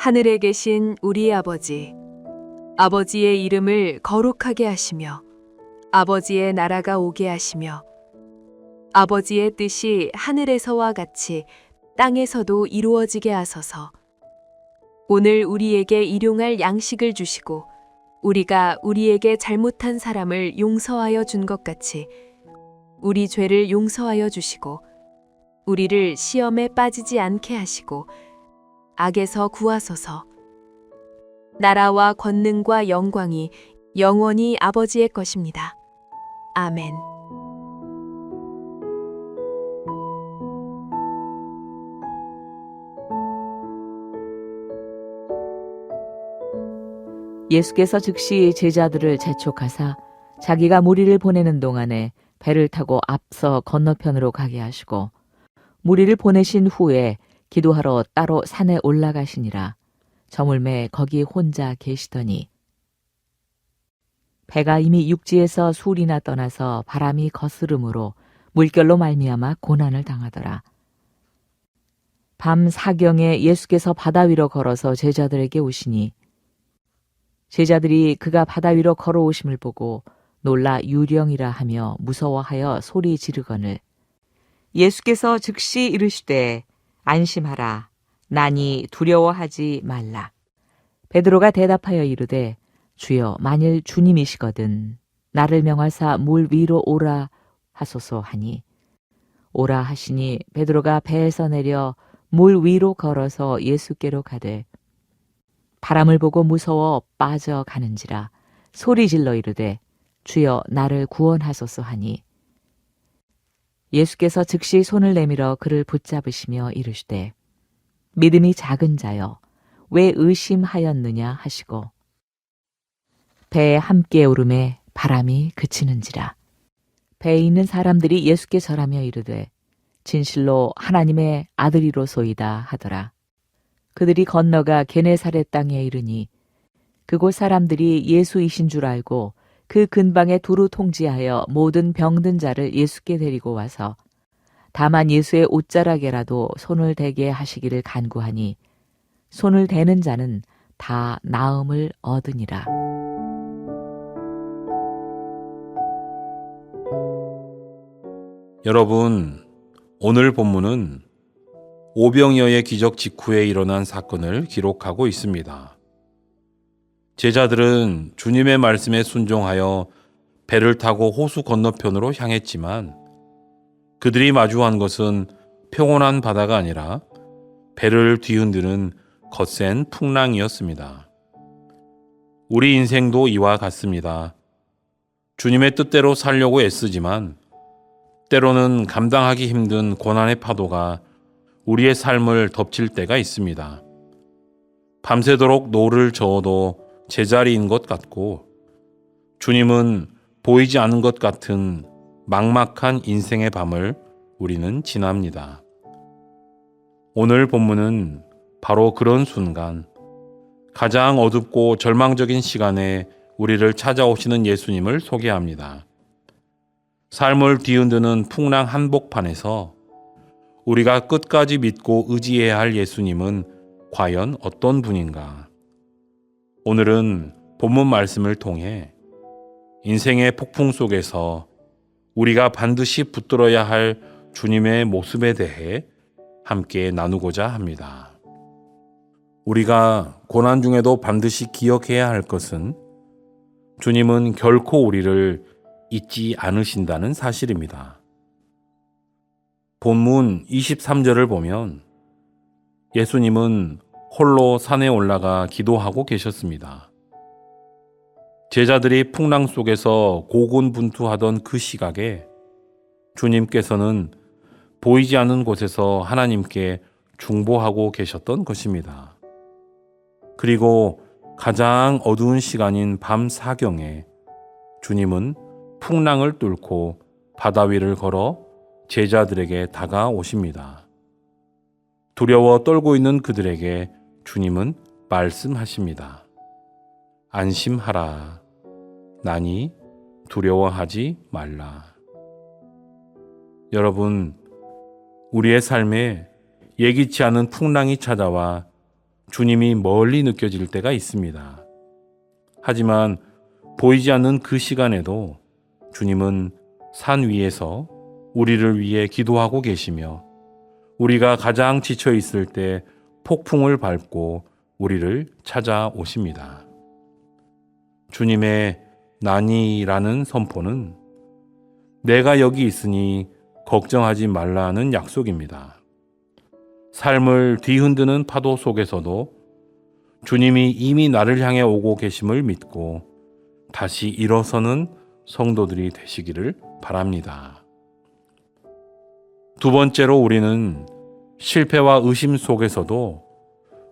하늘에 계신 우리 아버지, 아버지의 이름을 거룩하게 하시며 아버지의 나라가 오게 하시며 아버지의 뜻이 하늘에서와 같이 땅에서도 이루어지게 하소서. 오늘 우리에게 일용할 양식을 주시고 우리가 우리에게 잘못한 사람을 용서하여 준 것 같이 우리 죄를 용서하여 주시고 우리를 시험에 빠지지 않게 하시고 악에서 구하소서. 나라와 권능과 영광이 영원히 아버지의 것입니다. 아멘. 예수께서 즉시 제자들을 재촉하사 자기가 무리를 보내는 동안에 배를 타고 앞서 건너편으로 가게 하시고 무리를 보내신 후에 기도하러 따로 산에 올라가시니라. 저물매 거기 혼자 계시더니 배가 이미 육지에서 술이나 떠나서 바람이 거스름으로 물결로 말미암아 고난을 당하더라. 밤 사경에 예수께서 바다 위로 걸어서 제자들에게 오시니 제자들이 그가 바다 위로 걸어오심을 보고 놀라 유령이라 하며 무서워하여 소리 지르거늘 예수께서 즉시 이르시되 안심하라. 나니 두려워하지 말라. 베드로가 대답하여 이르되 주여 만일 주님이시거든 나를 명하사 물 위로 오라 하소서 하니 오라 하시니 베드로가 배에서 내려 물 위로 걸어서 예수께로 가되 바람을 보고 무서워 빠져가는지라 소리질러 이르되 주여 나를 구원하소서 하니 예수께서 즉시 손을 내밀어 그를 붙잡으시며 이르시되 믿음이 작은 자여 왜 의심하였느냐 하시고 배에 함께 오름에 바람이 그치는지라. 배에 있는 사람들이 예수께 절하며 이르되 진실로 하나님의 아들이로소이다 하더라. 그들이 건너가 게네사렛 땅에 이르니 그곳 사람들이 예수이신 줄 알고 그 근방에 두루 통지하여 모든 병든 자를 예수께 데리고 와서 다만 예수의 옷자락에라도 손을 대게 하시기를 간구하니 손을 대는 자는 다 나음을 얻으니라. 여러분, 오늘 본문은 오병이어의 기적 직후에 일어난 사건을 기록하고 있습니다. 제자들은 주님의 말씀에 순종하여 배를 타고 호수 건너편으로 향했지만 그들이 마주한 것은 평온한 바다가 아니라 배를 뒤흔드는 거센 풍랑이었습니다. 우리 인생도 이와 같습니다. 주님의 뜻대로 살려고 애쓰지만 때로는 감당하기 힘든 고난의 파도가 우리의 삶을 덮칠 때가 있습니다. 밤새도록 노를 저어도 제자리인 것 같고 주님은 보이지 않는 것 같은 막막한 인생의 밤을 우리는 지납니다. 오늘 본문은 바로 그런 순간, 가장 어둡고 절망적인 시간에 우리를 찾아오시는 예수님을 소개합니다. 삶을 뒤흔드는 풍랑 한복판에서 우리가 끝까지 믿고 의지해야 할 예수님은 과연 어떤 분인가? 오늘은 본문 말씀을 통해 인생의 폭풍 속에서 우리가 반드시 붙들어야 할 주님의 모습에 대해 함께 나누고자 합니다. 우리가 고난 중에도 반드시 기억해야 할 것은 주님은 결코 우리를 잊지 않으신다는 사실입니다. 본문 23절을 보면 예수님은 홀로 산에 올라가 기도하고 계셨습니다. 제자들이 풍랑 속에서 고군분투하던 그 시각에 주님께서는 보이지 않는 곳에서 하나님께 중보하고 계셨던 것입니다. 그리고 가장 어두운 시간인 밤 사경에 주님은 풍랑을 뚫고 바다 위를 걸어 제자들에게 다가오십니다. 두려워 떨고 있는 그들에게 주님은 말씀하십니다. 안심하라. 나니 두려워하지 말라. 여러분, 우리의 삶에 예기치 않은 풍랑이 찾아와 주님이 멀리 느껴질 때가 있습니다. 하지만 보이지 않는 그 시간에도 주님은 산 위에서 우리를 위해 기도하고 계시며 우리가 가장 지쳐 있을 때 폭풍을 밟고 우리를 찾아오십니다. 주님의 나니라는 선포는 내가 여기 있으니 걱정하지 말라는 약속입니다. 삶을 뒤흔드는 파도 속에서도 주님이 이미 나를 향해 오고 계심을 믿고 다시 일어서는 성도들이 되시기를 바랍니다. 두 번째로 우리는 실패와 의심 속에서도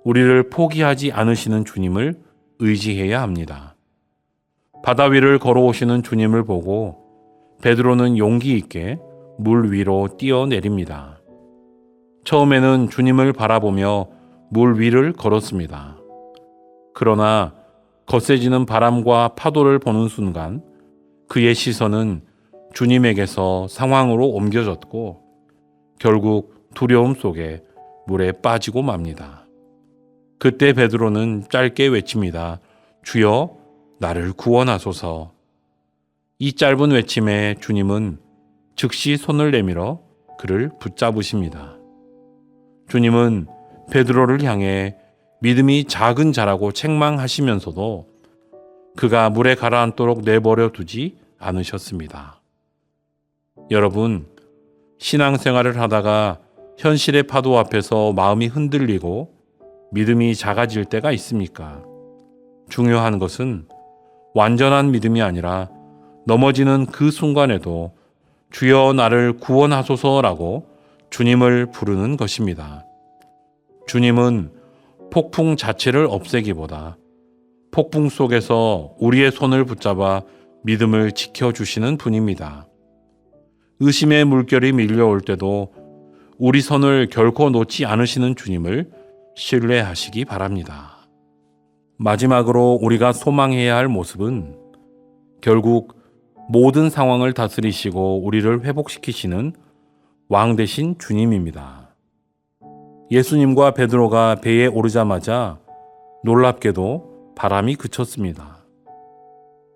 우리를 포기하지 않으시는 주님을 의지해야 합니다. 바다 위를 걸어오시는 주님을 보고 베드로는 용기 있게 물 위로 뛰어내립니다. 처음에는 주님을 바라보며 물 위를 걸었습니다. 그러나 거세지는 바람과 파도를 보는 순간 그의 시선은 주님에게서 상황으로 옮겨졌고 결국 두려움 속에 물에 빠지고 맙니다. 그때 베드로는 짧게 외칩니다. 주여, 나를 구원하소서. 이 짧은 외침에 주님은 즉시 손을 내밀어 그를 붙잡으십니다. 주님은 베드로를 향해 믿음이 작은 자라고 책망하시면서도 그가 물에 가라앉도록 내버려 두지 않으셨습니다. 여러분, 신앙생활을 하다가 현실의 파도 앞에서 마음이 흔들리고 믿음이 작아질 때가 있습니까? 중요한 것은 완전한 믿음이 아니라 넘어지는 그 순간에도 주여 나를 구원하소서라고 주님을 부르는 것입니다. 주님은 폭풍 자체를 없애기보다 폭풍 속에서 우리의 손을 붙잡아 믿음을 지켜주시는 분입니다. 의심의 물결이 밀려올 때도 우리 손을 결코 놓지 않으시는 주님을 신뢰하시기 바랍니다. 마지막으로 우리가 소망해야 할 모습은 결국 모든 상황을 다스리시고 우리를 회복시키시는 왕 되신 주님입니다. 예수님과 베드로가 배에 오르자마자 놀랍게도 바람이 그쳤습니다.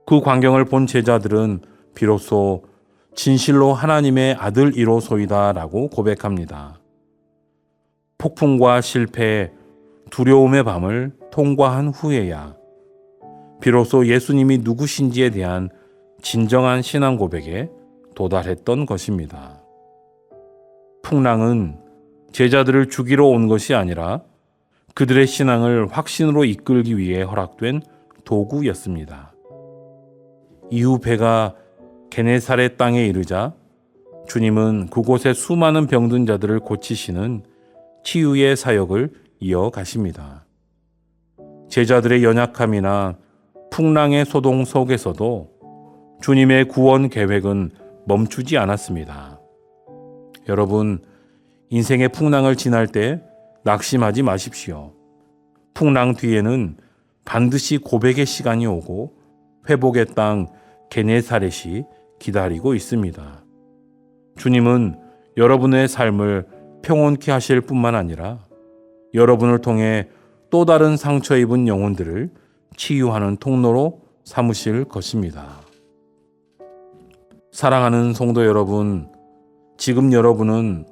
그 광경을 본 제자들은 비로소 진실로 하나님의 아들이로소이다 라고 고백합니다. 폭풍과 실패, 두려움의 밤을 통과한 후에야 비로소 예수님이 누구신지에 대한 진정한 신앙 고백에 도달했던 것입니다. 풍랑은 제자들을 죽이러 온 것이 아니라 그들의 신앙을 확신으로 이끌기 위해 허락된 도구였습니다. 이후 배가 게네사렛 땅에 이르자 주님은 그곳의 수많은 병든 자들을 고치시는 치유의 사역을 이어가십니다. 제자들의 연약함이나 풍랑의 소동 속에서도 주님의 구원 계획은 멈추지 않았습니다. 여러분, 인생의 풍랑을 지날 때 낙심하지 마십시오. 풍랑 뒤에는 반드시 고백의 시간이 오고 회복의 땅 게네사렛이 기다리고 있습니다. 주님은 여러분의 삶을 평온케 하실 뿐만 아니라 여러분을 통해 또 다른 상처 입은 영혼들을 치유하는 통로로 삼으실 것입니다. 사랑하는 성도 여러분, 지금 여러분은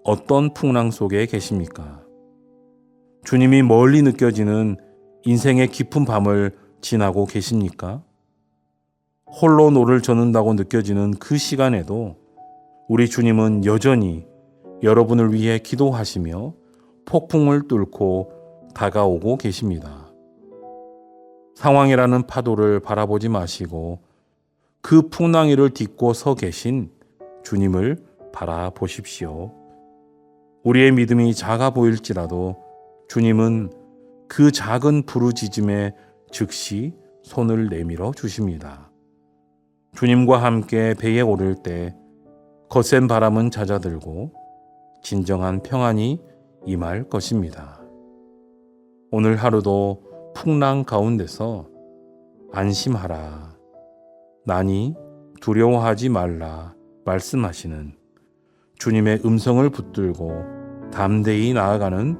어떤 풍랑 속에 계십니까? 주님이 멀리 느껴지는 인생의 깊은 밤을 지나고 계십니까? 홀로 노를 젓는다고 느껴지는 그 시간에도 우리 주님은 여전히 여러분을 위해 기도하시며 폭풍을 뚫고 다가오고 계십니다. 상황이라는 파도를 바라보지 마시고 그 풍랑 위를 딛고 서 계신 주님을 바라보십시오. 우리의 믿음이 작아 보일지라도 주님은 그 작은 부르짖음에 즉시 손을 내밀어 주십니다. 주님과 함께 배에 오를 때 거센 바람은 잦아들고 진정한 평안이 임할 것입니다. 오늘 하루도 풍랑 가운데서 안심하라, 나니 두려워하지 말라 말씀하시는 주님의 음성을 붙들고 담대히 나아가는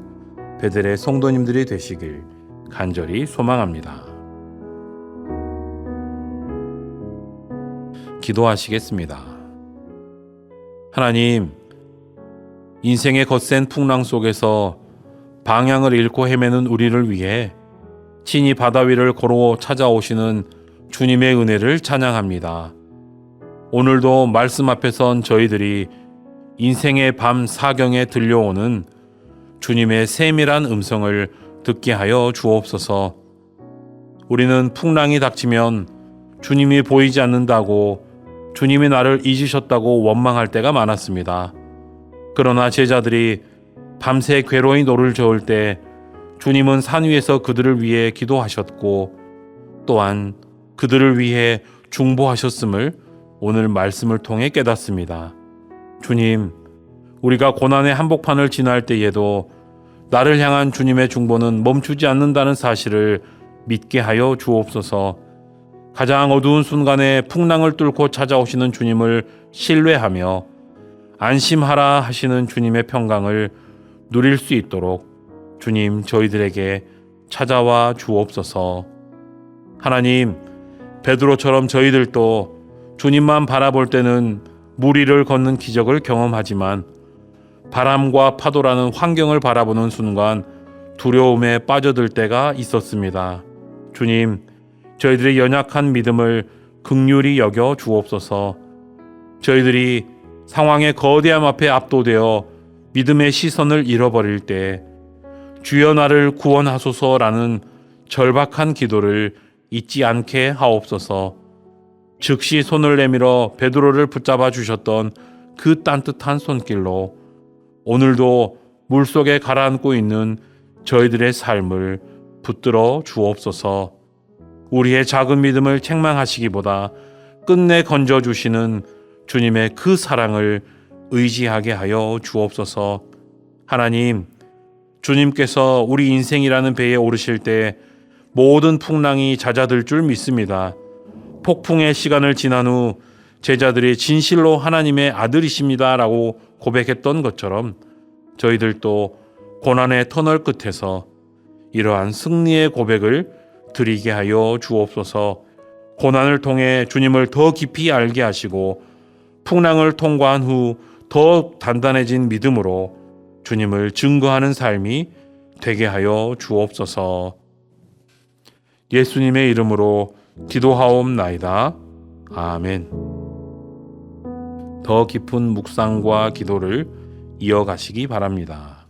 베델의 성도님들이 되시길 간절히 소망합니다. 기도하시겠습니다. 하나님, 인생의 거센 풍랑 속에서 방향을 잃고 헤매는 우리를 위해 친히 바다 위를 걸어 찾아오시는 주님의 은혜를 찬양합니다. 오늘도 말씀 앞에 선 저희들이 인생의 밤 사경에 들려오는 주님의 세밀한 음성을 듣게 하여 주옵소서. 우리는 풍랑이 닥치면 주님이 보이지 않는다고, 주님이 나를 잊으셨다고 원망할 때가 많았습니다. 그러나 제자들이 밤새 괴로이 노를 저을 때 주님은 산 위에서 그들을 위해 기도하셨고 또한 그들을 위해 중보하셨음을 오늘 말씀을 통해 깨닫습니다. 주님, 우리가 고난의 한복판을 지날 때에도 나를 향한 주님의 중보는 멈추지 않는다는 사실을 믿게 하여 주옵소서. 가장 어두운 순간에 풍랑을 뚫고 찾아오시는 주님을 신뢰하며 안심하라 하시는 주님의 평강을 누릴 수 있도록 주님 저희들에게 찾아와 주옵소서. 하나님, 베드로처럼 저희들도 주님만 바라볼 때는 물 위를 걷는 기적을 경험하지만 바람과 파도라는 환경을 바라보는 순간 두려움에 빠져들 때가 있었습니다. 주님, 저희들의 연약한 믿음을 긍휼히 여겨 주옵소서. 저희들이 상황의 거대함 앞에 압도되어 믿음의 시선을 잃어버릴 때 주여 나를 구원하소서라는 절박한 기도를 잊지 않게 하옵소서. 즉시 손을 내밀어 베드로를 붙잡아 주셨던 그 따뜻한 손길로 오늘도 물속에 가라앉고 있는 저희들의 삶을 붙들어 주옵소서. 우리의 작은 믿음을 책망하시기보다 끝내 건져주시는 주님의 그 사랑을 의지하게 하여 주옵소서. 하나님, 주님께서 우리 인생이라는 배에 오르실 때 모든 풍랑이 잦아들 줄 믿습니다. 폭풍의 시간을 지난 후 제자들이 진실로 하나님의 아들이십니다 라고 고백했던 것처럼 저희들도 고난의 터널 끝에서 이러한 승리의 고백을 드리게 하여 주옵소서. 고난을 통해 주님을 더 깊이 알게 하시고 풍랑을 통과한 후 더 단단해진 믿음으로 주님을 증거하는 삶이 되게 하여 주옵소서. 예수님의 이름으로 기도하옵나이다. 아멘. 더 깊은 묵상과 기도를 이어가시기 바랍니다.